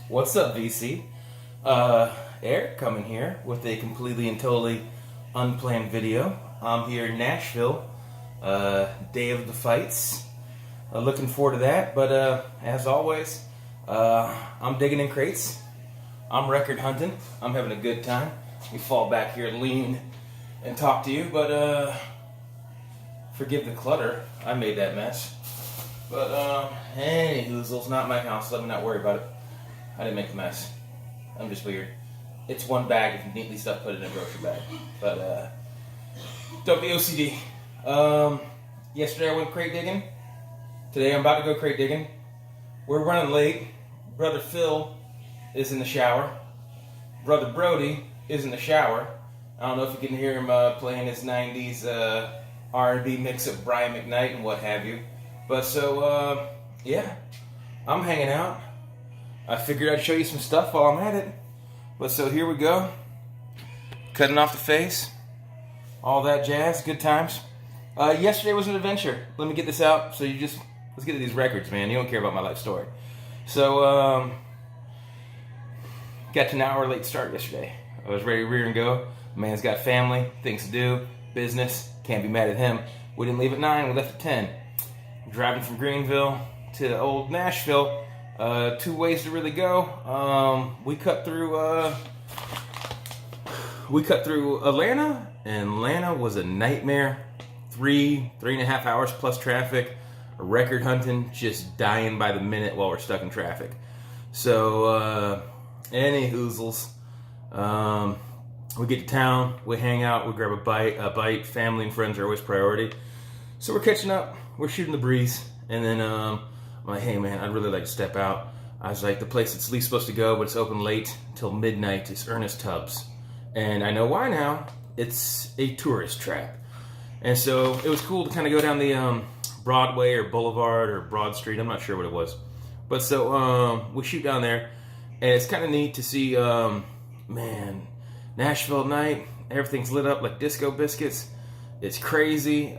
What's up, VC? Eric coming here with a completely and totally unplanned video. I'm here in Nashville, day of the fights. Looking forward to that, but as always, I'm digging in crates. I'm record hunting. I'm having a good time. We fall back here, lean, and talk to you, but forgive the clutter. I made that mess. But anywhoozles, not my house. Let me not worry about it. I didn't make a mess. I'm just weird. It's one bag of neatly stuff put in a grocery bag. But don't be OCD. Yesterday I went crate digging. Today I'm about to go crate digging. We're running late. Brother Phil is in the shower. Brother Brody is in the shower. I don't know if you can hear him playing his 90s R&B mix of Brian McKnight and what have you. But so, yeah, I'm hanging out. I figured I'd show you some stuff while I'm at it. But so here we go. Cutting off the face. All that jazz. Good times. Yesterday was an adventure. Let me get this out. So let's get to these records, man. You don't care about my life story. So, got to an hour late start yesterday. I was ready to rear and go. Man's got family, things to do, business. Can't be mad at him. We didn't leave at 9. We left at 10. Driving from Greenville to old Nashville. 2 ways to really go. We cut through Atlanta, and Atlanta was a nightmare. 3.5 hours plus traffic. Record hunting, just dying by the minute while we're stuck in traffic. So, anywhoozles, we get to town, we hang out, we grab a bite. Family and friends are always priority. So we're catching up, we're shooting the breeze, and then I'm like, hey man, I'd really like to step out. I was like, the place that's least supposed to go, but it's open late till midnight, is Ernest Tubbs. And I know why now. It's a tourist trap. And so it was cool to kind of go down the Broadway or Boulevard or Broad Street. I'm not sure what it was. But so we shoot down there, and it's kind of neat to see, man, Nashville at night. Everything's lit up like disco biscuits. It's crazy.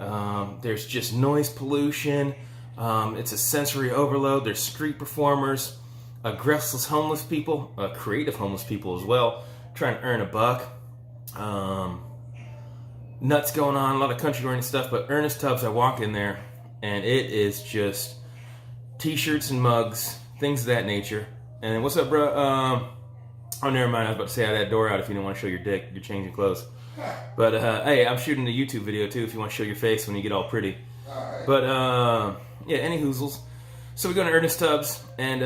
There's just noise pollution. It's a sensory overload. There's street performers, aggressive homeless people, creative homeless people as well, trying to earn a buck. Nuts going on, a lot of country-oriented stuff. But Ernest Tubbs, I walk in there, and it is just t-shirts and mugs, things of that nature. And what's up, bro? Oh, never mind. I was about to say I had that door out if you don't want to show your dick. You're changing clothes. But, hey, I'm shooting a YouTube video, too, if you want to show your face when you get all pretty. Right. But, yeah, any hoozles. So we go to Ernest Tubbs, and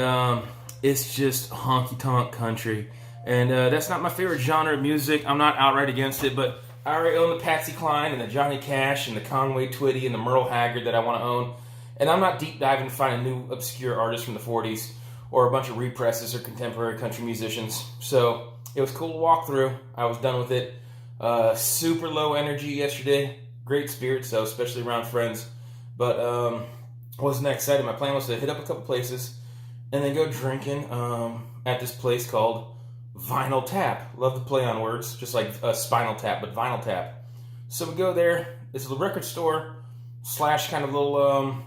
it's just honky-tonk country. And that's not my favorite genre of music. I'm not outright against it, but I already own the Patsy Cline and the Johnny Cash and the Conway Twitty and the Merle Haggard that I want to own. And I'm not deep diving to find a new obscure artist from the 40s or a bunch of represses or contemporary country musicians. So it was cool to walk through. I was done with it. Super low energy yesterday. Great spirits, though, especially around friends. But I wasn't that excited. My plan was to hit up a couple places and then go drinking at this place called Vinyl Tap. Love the play on words, just like Spinal Tap, but Vinyl Tap. So we go there. It's a record store / kind of little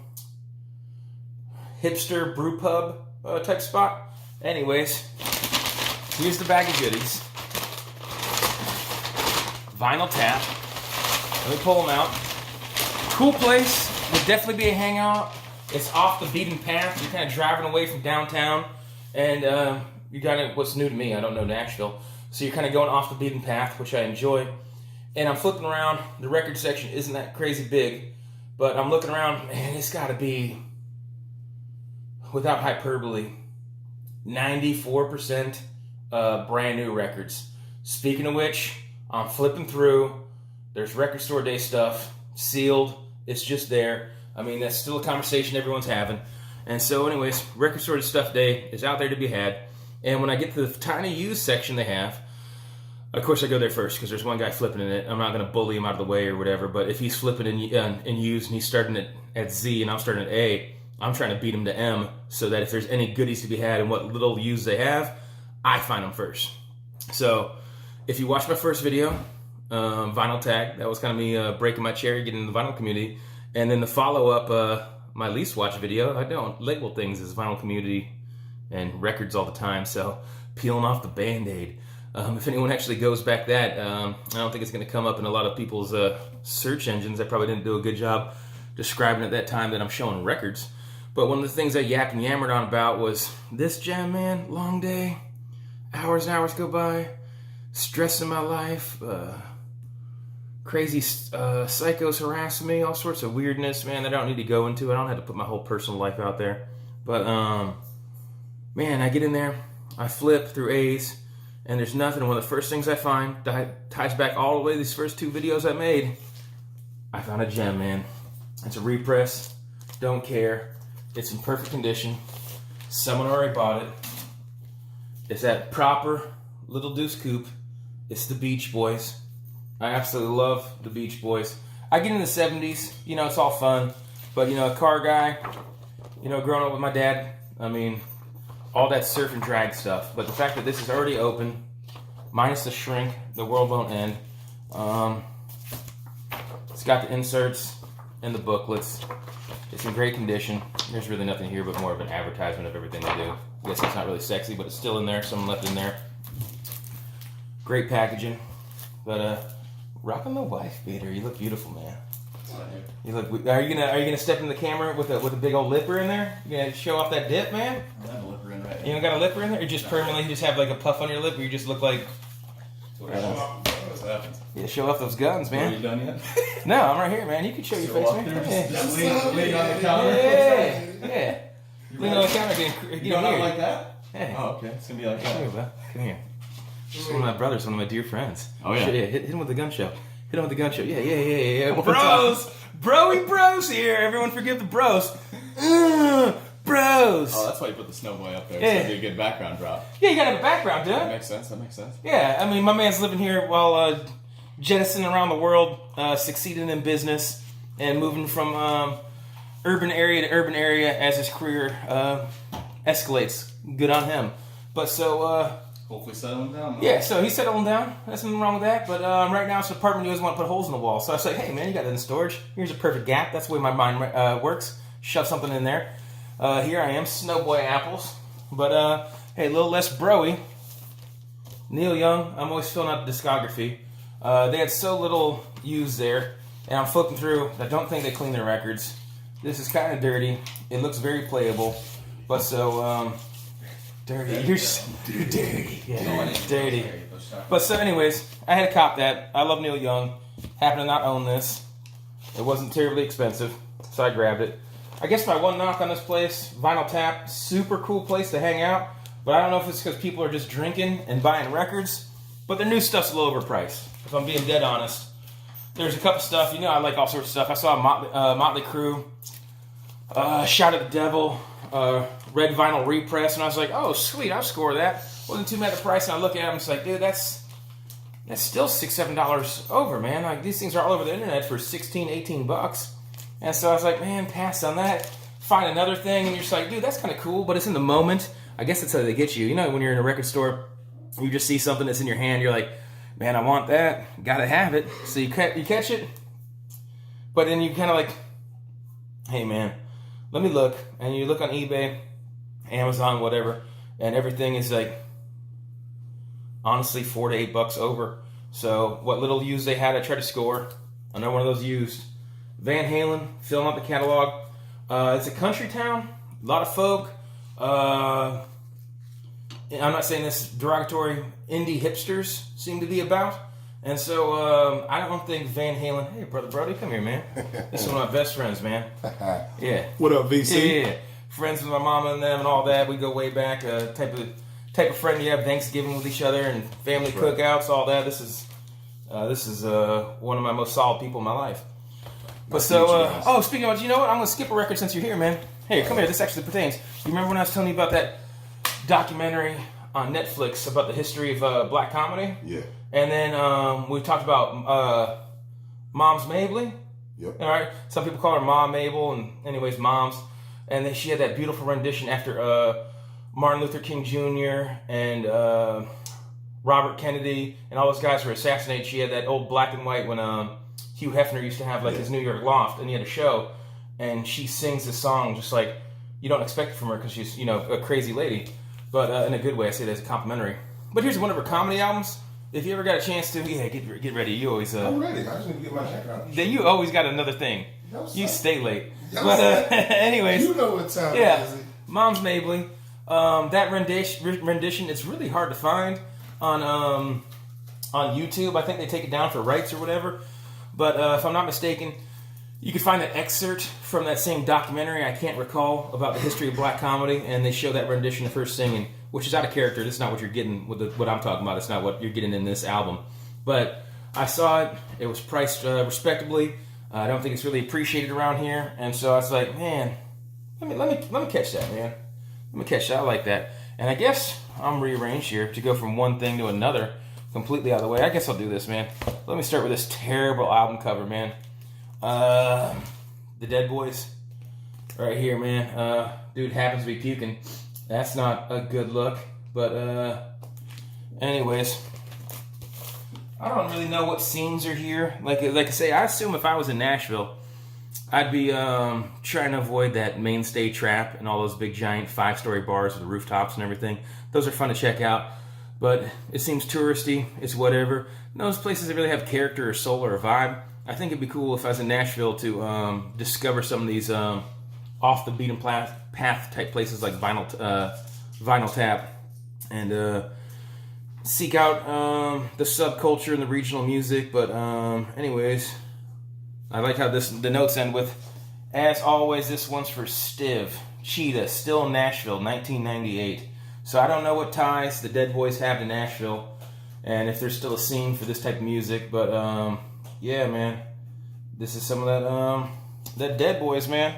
hipster brew pub type spot. Anyways, here's the bag of goodies. Vinyl Tap. Let me pull them out. Cool place. Would definitely be a hangout. It's off the beaten path. You're kind of driving away from downtown, and you got what's new to me. I don't know Nashville, so you're kind of going off the beaten path, which I enjoy. And I'm flipping around. The record section isn't that crazy big, but I'm looking around. Man, it's got to be, without hyperbole, 94% brand new records. Speaking of which, I'm flipping through. There's record store day stuff, sealed. It's just there. I mean, that's still a conversation everyone's having. And so anyways, record store stuff day is out there to be had. And when I get to the tiny used section they have, of course I go there first because there's one guy flipping in it. I'm not going to bully him out of the way or whatever, but if he's flipping in used and he's starting at Z and I'm starting at A, I'm trying to beat him to M so that if there's any goodies to be had and what little used they have, I find them first. So if you watch my first video, Vinyl Tag, that was kind of me breaking my cherry, getting in the vinyl community. And then the follow-up, my least watched video, I don't label things as vinyl community and records all the time. So peeling off the Band-Aid. If anyone actually goes back that, I don't think it's going to come up in a lot of people's search engines. I probably didn't do a good job describing at that time that I'm showing records. But one of the things I yapped and yammered on about was this jam, man. Long day, hours and hours go by, stress in my life, crazy psychos harassing me, all sorts of weirdness, man, that I don't need to go into. I don't have to put my whole personal life out there. But, man, I get in there, I flip through A's, and there's nothing. One of the first things I find that ties back all the way to these first 2 videos I made. I found a gem, man. It's a repress. Don't care. It's in perfect condition. Someone already bought it. It's that proper Little Deuce Coupe. It's the Beach Boys. I absolutely love the Beach Boys. I get in the 70s. You know, it's all fun. But, you know, a car guy, you know, growing up with my dad, I mean, all that surf and drag stuff. But the fact that this is already open, minus the shrink, the world won't end. It's got the inserts and the booklets. It's in great condition. There's really nothing here but more of an advertisement of everything they do. I guess it's not really sexy, but it's still in there. Someone left in there. Great packaging. But rocking the wife beater. You look beautiful, man. You look. Are you gonna step in the camera with a big old lipper in there? You gonna show off that dip, man? I have a lipper in right You don't got a lipper in there? Or just permanently just have like a puff on your lip, or you just look like? Yeah, show off those guns, man. Are you done yet? No, I'm right here, man. You can show your face, man. Just lean on the counter. Yeah. Lean on the counter, get You don't here. like that? Hey. Oh, okay. It's gonna be like Come here, that. bud. Come here. This is one of my brothers, one of my dear friends. Oh, yeah. Hit him with the gun show. Hit him with the gun show. Yeah. Bros! Broy bros here. Everyone forgive the bros. Bros! Oh, that's why you put the snowboy up there. Yeah. It's gonna be a good background drop. Yeah, you gotta have a background, dude. That makes sense. Yeah, I mean, my man's living here while jettisoning around the world, succeeding in business, and moving from urban area to urban area as his career escalates. Good on him. But so, Hopefully settling down. yeah, so he's settling down. There's nothing wrong with that. But right now, it's an apartment. He doesn't want to put holes in the wall. So I say, hey, man, you got it in storage. Here's a perfect gap. That's the way my mind works. Shove something in there. Here I am, Snowboy Apples. But, hey, a little less broy. Neil Young, I'm always filling out the discography. They had so little used there, and I'm flipping through. I don't think they clean their records. This is kind of dirty. It looks very playable. But so, dirty. You're so dirty. Yeah, dirty. But so anyways, I had to cop that. I love Neil Young. Happen to not own this. It wasn't terribly expensive, so I grabbed it. I guess my one knock on this place, Vinyl Tap, super cool place to hang out. But I don't know if it's because people are just drinking and buying records. But their new stuff's a little overpriced, if I'm being dead honest. There's a couple stuff, you know I like all sorts of stuff. I saw Motley Crue, Shout at the Devil, red vinyl repress, and I was like, oh sweet, I'll score that. Wasn't too mad at the price, and I look at them, it's like, dude, that's still $6-7 over, man. Like these things are all over the internet for $16, $18. And so I was like, man, pass on that. Find another thing, and you're just like, dude, that's kind of cool, but it's in the moment. I guess that's how they get you. You know, when you're in a record store, you just see something that's in your hand, you're like, man, I want that. Gotta have it. So you catch it, but then you kind of like, hey, man, let me look. And you look on eBay, Amazon, whatever, and everything is like, honestly, $4 to $8 over. So what little used they had, I tried to score. Another one of those used. Van Halen, filling out the catalog. It's a country town, a lot of folk. I'm not saying this derogatory, indie hipsters seem to be about. And so I don't think Van Halen, hey, Brother Brody, come here, man. This is one of my best friends, man. Yeah. What up, VC? Yeah. Friends with my mama and them and all that. We go way back. Type of friend you have Thanksgiving with each other and family cookouts, all that. This is one of my most solid people in my life. But so, speaking of, you know what? I'm going to skip a record since you're here, man. Hey, come here. This actually pertains. You remember when I was telling you about that documentary on Netflix about the history of black comedy? Yeah. And then we talked about Mom's Mabley. Yep. All right. Some people call her Mom Mabel, and anyways, Mom's. And then she had that beautiful rendition after Martin Luther King Jr. and Robert Kennedy and all those guys were assassinated. She had that old black and white when Hugh Hefner used to have like his New York loft, and he had a show, and she sings this song just like you don't expect it from her because she's a crazy lady. but in a good way. I say that as a complimentary. But here's one of her comedy albums. If you ever got a chance to, get ready. You always I'm ready. I just need to get my jacket out. you always got another thing. You stay late. But anyways, you know what time yeah, it is. Mom's Mabley. That rendition, it's really hard to find on YouTube. I think they take it down for rights or whatever. But if I'm not mistaken, you can find an excerpt from that same documentary, I can't recall, about the history of black comedy, and they show that rendition of her singing, which is out of character. This is not what you're getting with what I'm talking about. It's not what you're getting in this album. But I saw it. It was priced respectably. I don't think it's really appreciated around here, and so I was like, man, let me catch that, man. Let me catch that. I like that. And I guess I'm rearranged here to go from one thing to another, completely out of the way. I guess I'll do this, man. Let me start with this terrible album cover, man. The Dead Boys, right here, man. Dude happens to be puking. That's not a good look. But anyways, I don't really know what scenes are here. Like I say, I assume if I was in Nashville, I'd be trying to avoid that mainstay trap and all those big giant 5-story bars with the rooftops and everything. Those are fun to check out, but it seems touristy. It's whatever. Those places that really have character or soul or a vibe. I think it'd be cool if I was in Nashville to discover some of these off the beaten path type places like Vinyl Tap, and seek out the subculture and the regional music. But anyways, I like how the notes end with, as always, this one's for Stiv. Cheetah, still in Nashville, 1998. So I don't know what ties the Dead Boys have to Nashville, and if there's still a scene for this type of music, but yeah, man, this is some of that Dead Boys, man.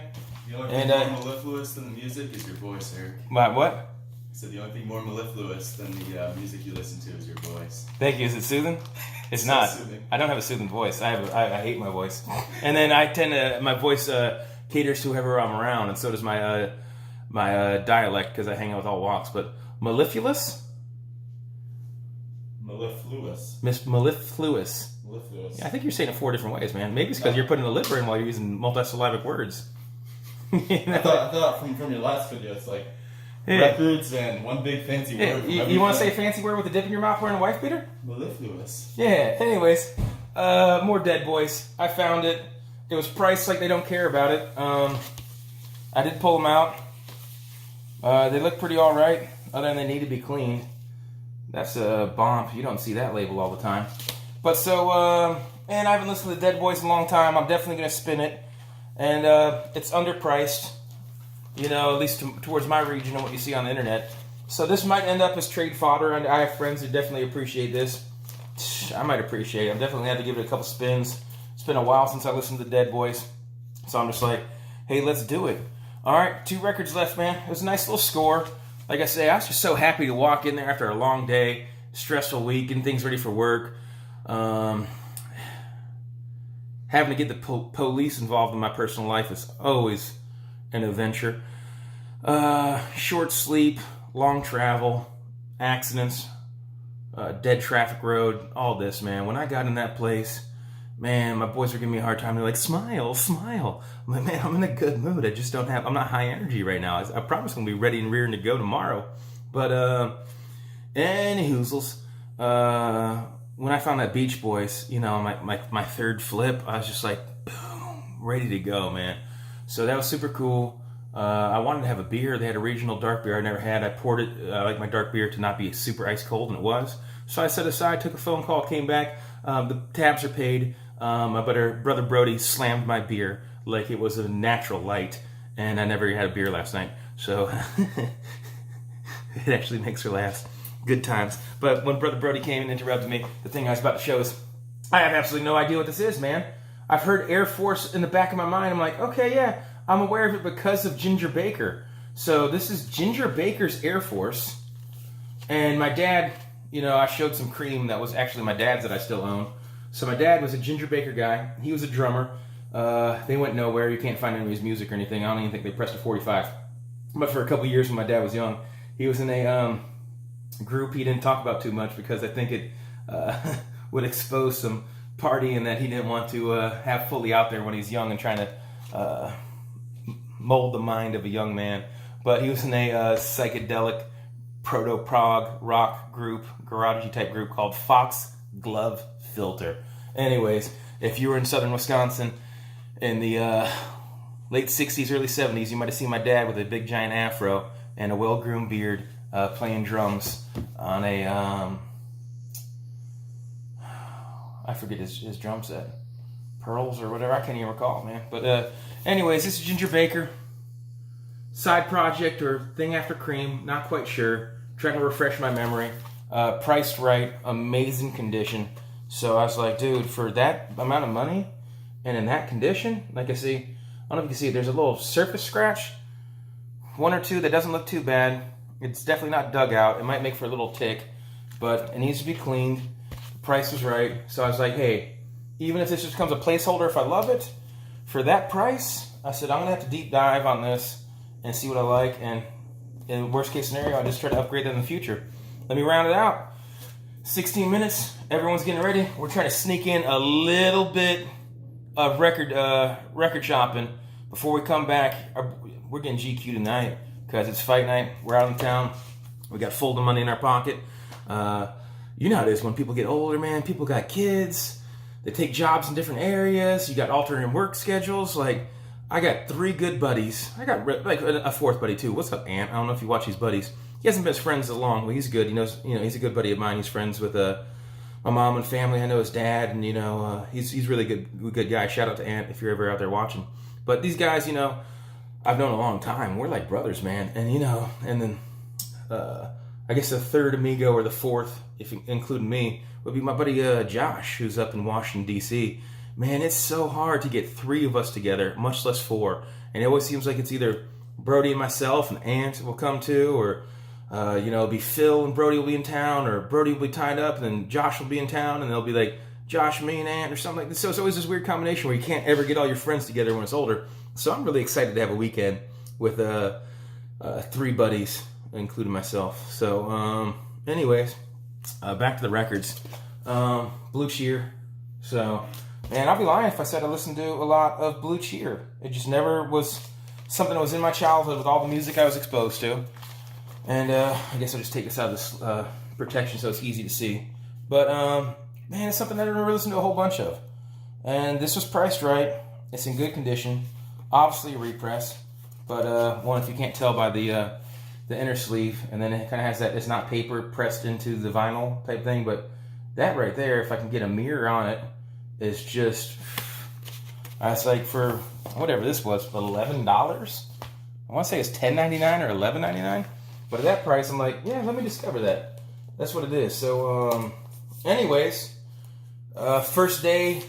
The only thing more mellifluous than the music is your voice, Eric. What? So the only thing more mellifluous than the music you listen to is your voice. Thank you. Is it soothing? It's So not. soothing. I don't have a soothing voice. I hate my voice, and then I tend to my voice caters to whoever I'm around, and so does my dialect because I hang out with all walks. But mellifluous. Mellifluous. Mellifluous. Mellifluous. Yeah, I think you're saying it 4 different ways, man. Maybe it's because you're putting a liver in while you're using multisyllabic words. I thought from your last video, it's like records and one big fancy word. You want to say a fancy word with a dip in your mouth wearing a wife beater? Mellifluous. Yeah, anyways, more Dead Boys. I found it. It was priced like they don't care about it. I did pull them out. They look pretty alright, other than they need to be cleaned. That's a bomb. You don't see that label all the time. But so, and I haven't listened to the Dead Boys in a long time. I'm definitely going to spin it. And it's underpriced, you know, at least towards my region and what you see on the internet. So this might end up as trade fodder, and I have friends who definitely appreciate this. I might appreciate it. I'm definitely going to have to give it a couple spins. It's been a while since I listened to the Dead Boys. So I'm just like, hey, let's do it. All right, 2 records left, man. It was a nice little score. Like I say, I was just so happy to walk in there after a long day, stressful week, getting things ready for work. Having to get the police involved in my personal life is always an adventure. Short sleep, long travel, accidents, dead traffic road, all this, man. When I got in that place, man, my boys were giving me a hard time. They're like, smile, smile. I'm like, man, I'm in a good mood. I'm not high energy right now. I promise I'm going to be ready and rearing to go tomorrow. But, any hoozles. When I found that Beach Boys, you know, my third flip, I was just like, boom, ready to go, man. So that was super cool. I wanted to have a beer. They had a regional dark beer I never had. I poured it, I like my dark beer to not be super ice cold, and it was. So I set aside, took a phone call, came back. The tabs are paid. My brother Brody slammed my beer like it was a natural light, and I never had a beer last night. So it actually makes her laugh. Good times. But when Brother Brody came and interrupted me, the thing I was about to show is, I have absolutely no idea what this is, man. I've heard Air Force in the back of my mind. I'm like, okay, yeah, I'm aware of it because of Ginger Baker. So this is Ginger Baker's Air Force. And my dad, you know, I showed some cream that was actually my dad's that I still own. So my dad was a Ginger Baker guy. He was a drummer. They went nowhere. You can't find any of his music or anything. I don't even think they pressed a 45. But for a couple years when my dad was young, he was in a group he didn't talk about too much because I think it would expose some partying that he didn't want to have fully out there when he's young and trying to mold the mind of a young man. But he was in a psychedelic proto-prog rock group, garagey type group called Fox Glove Filter. Anyways, if you were in southern Wisconsin in the late 60s, early 70s, you might have seen my dad with a big giant afro and a well-groomed beard playing drums on a, I forget his drum set. Pearls or whatever, I can't even recall, man. But anyways, this is Ginger Baker. Side project or thing after cream, not quite sure. Trying to refresh my memory. Priced right, amazing condition. So I was like, dude, for that amount of money and in that condition, like I don't know if you can see, there's a little surface scratch. One or two that doesn't look too bad. It's definitely not dug out. It might make for a little tick, but it needs to be cleaned. The price was right. So I was like, hey, even if this just becomes a placeholder, if I love it, for that price, I said, I'm going to have to deep dive on this and see what I like, and in worst case scenario, I'll just try to upgrade that in the future. Let me round it out. 16 minutes, everyone's getting ready. We're trying to sneak in a little bit of record shopping before we come back. We're getting GQ tonight because it's fight night. We're out in town. We got folding money in our pocket. You know how it is when people get older, man. People got kids. They take jobs in different areas. You got alternate work schedules. Like, I got 3 good buddies. I got like a 4th buddy too. What's up, Ant? I don't know if you watch these buddies. He hasn't been his friends as long. Well, he's good. He knows, he's a good buddy of mine. He's friends with my mom and family. I know his dad, and he's really good guy. Shout out to Ant if you're ever out there watching. But these guys, I've known a long time. We're like brothers, man. And and then I guess the 3rd amigo or the 4th, if including me, would be my buddy Josh, who's up in Washington D.C. Man, it's so hard to get 3 of us together, much less 4. And it always seems like it's either Brody and myself, and Ant will come too, or it'll be Phil and Brody will be in town, or Brody will be tied up, and then Josh will be in town, and they'll be like Josh, me, and Ant, or something like this. So it's always this weird combination where you can't ever get all your friends together when it's older. So I'm really excited to have a weekend with 3 buddies, including myself. So, anyways, back to the records. Blue Cheer. So, man, I'll be lying if I said I listened to a lot of Blue Cheer. It just never was something that was in my childhood with all the music I was exposed to. And I guess I'll just take this out of this protection so it's easy to see. But, man, it's something I didn't really listen to a whole bunch of. And this was priced right. It's in good condition. Obviously a repress. But, one, if you can't tell by the inner sleeve, and then it kind of has that, it's not paper pressed into the vinyl type thing, but that right there, if I can get a mirror on it, is just, it's like for whatever this was, $11. I want to say it's $10.99 or $11.99, but at that price, I'm like, yeah, let me discover that. That's what it is. So, anyways, first day.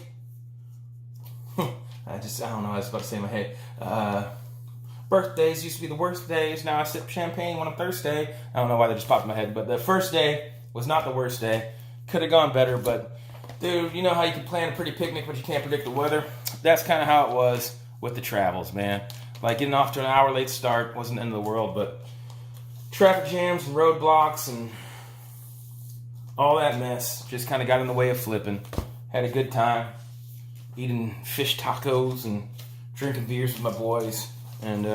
I don't know. I was about to say in my head. Birthdays used to be the worst days. Now I sip champagne when I'm thirsty. I don't know why they just popped in my head, but the first day was not the worst day. Could have gone better, but dude, you know how you can plan a pretty picnic, but you can't predict the weather? That's kind of how it was with the travels, man. Like, getting off to an hour late start wasn't the end of the world, but traffic jams and roadblocks and all that mess just kind of got in the way of flipping. Had a good time eating fish tacos and drinking beers with my boys. And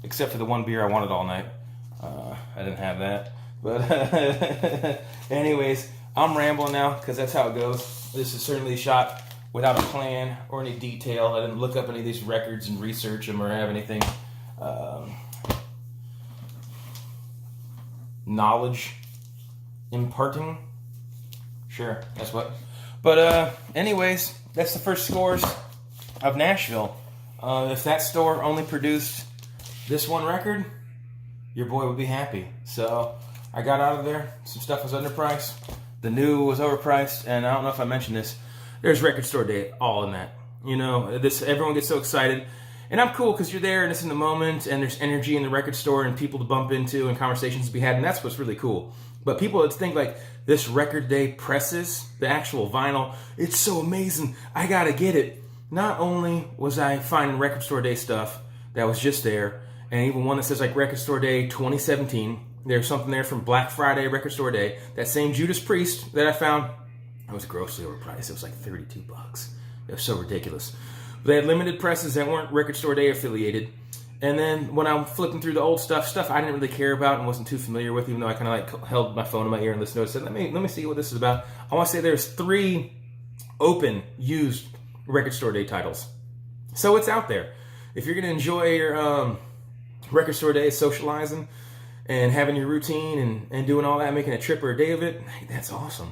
except for the one beer I wanted all night. I didn't have that. But anyways, I'm rambling now because that's how it goes. This is certainly shot without a plan or any detail. I didn't look up any of these records and research them or have anything knowledge imparting. Sure, that's what. But anyways, that's the first scores of Nashville. If that store only produced this one record, your boy would be happy. So I got out of there. Some stuff was underpriced. The new was overpriced. And I don't know if I mentioned this. There's record store day all in that. Everyone gets so excited. And I'm cool because you're there and it's in the moment. And there's energy in the record store and people to bump into and conversations to be had. And that's what's really cool. But people that think like this record day presses, the actual vinyl, it's so amazing. I got to get it. Not only was I finding record store day stuff that was just there, and even one that says like record store day 2017, there's something there from Black Friday record store day. That same Judas Priest that I found, it was grossly overpriced. It was like $32. It was so ridiculous. They had limited presses that weren't record store day affiliated, And then when I'm flipping through the old stuff I didn't really care about and wasn't too familiar with, even though I kind of like held my phone in my ear and listened to it, said, let me see what this is about. I want to say there's 3 open, used record store day titles. So it's out there. If you're going to enjoy your record store day, socializing, and having your routine and doing all that, making a trip or a day of it, hey, that's awesome.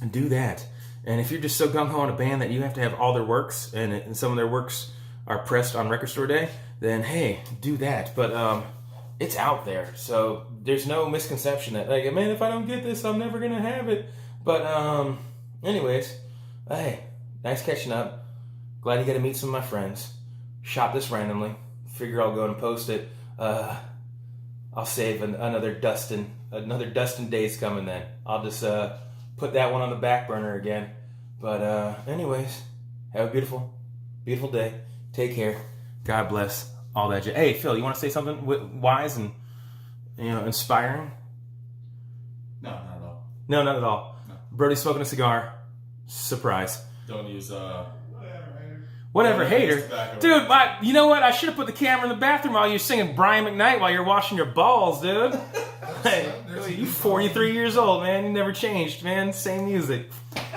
And do that. And if you're just so gung-ho on a band that you have to have all their works, and some of their works are pressed on record store day, then hey, do that. But it's out there. So there's no misconception that, like, man, if I don't get this, I'm never going to have it. But anyways, hey, nice catching up. Glad you got to meet some of my friends. Shot this randomly. Figure I'll go and post it. I'll save another Dustin days coming then. I'll just put that one on the back burner again. But anyways, have a beautiful, beautiful day. Take care. God bless. All that. Hey, Phil, you want to say something wise and inspiring? No, not at all. No, not at all. No. Brody's smoking a cigar. Surprise. Don't use Whatever, hater. Dude, you know what? I should have put the camera in the bathroom while you're singing Brian McKnight while you're washing your balls, dude. Hey, you 43 years old, man. You never changed, man. Same music.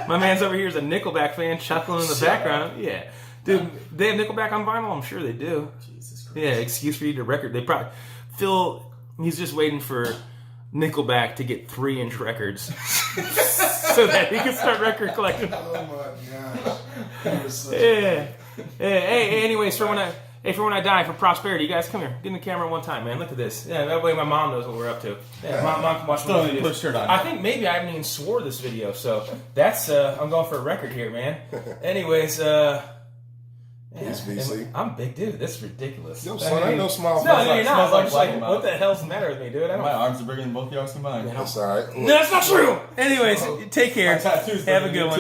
My man's over here is a Nickelback fan chuckling in the background. Yeah. Dude, they have Nickelback on vinyl? I'm sure they do. Jesus Christ. Yeah, excuse for you to record. They probably... Phil, he's just waiting for Nickelback to get 3-inch records so that he can start record collecting. Oh my gosh. Yeah. Hey, anyways, for when I die, for prosperity, you guys come here. Get in the camera one time, man. Look at this. Yeah, that way my mom knows what we're up to. Yeah, mom can watch my videos. Shirt on. I think maybe I haven't even swore this video, so that's I'm going for a record here, man. Anyways, Peace, BC. I'm a big dude. That's ridiculous. No, son, ain't no small. No, you're not. Smells like I'm just like, black what the hell's the matter with me, dude? My arms are bigger than both yours combined. That's all right. No, that's not true. Anyways, take care. My tattoos Have a bigger good than one.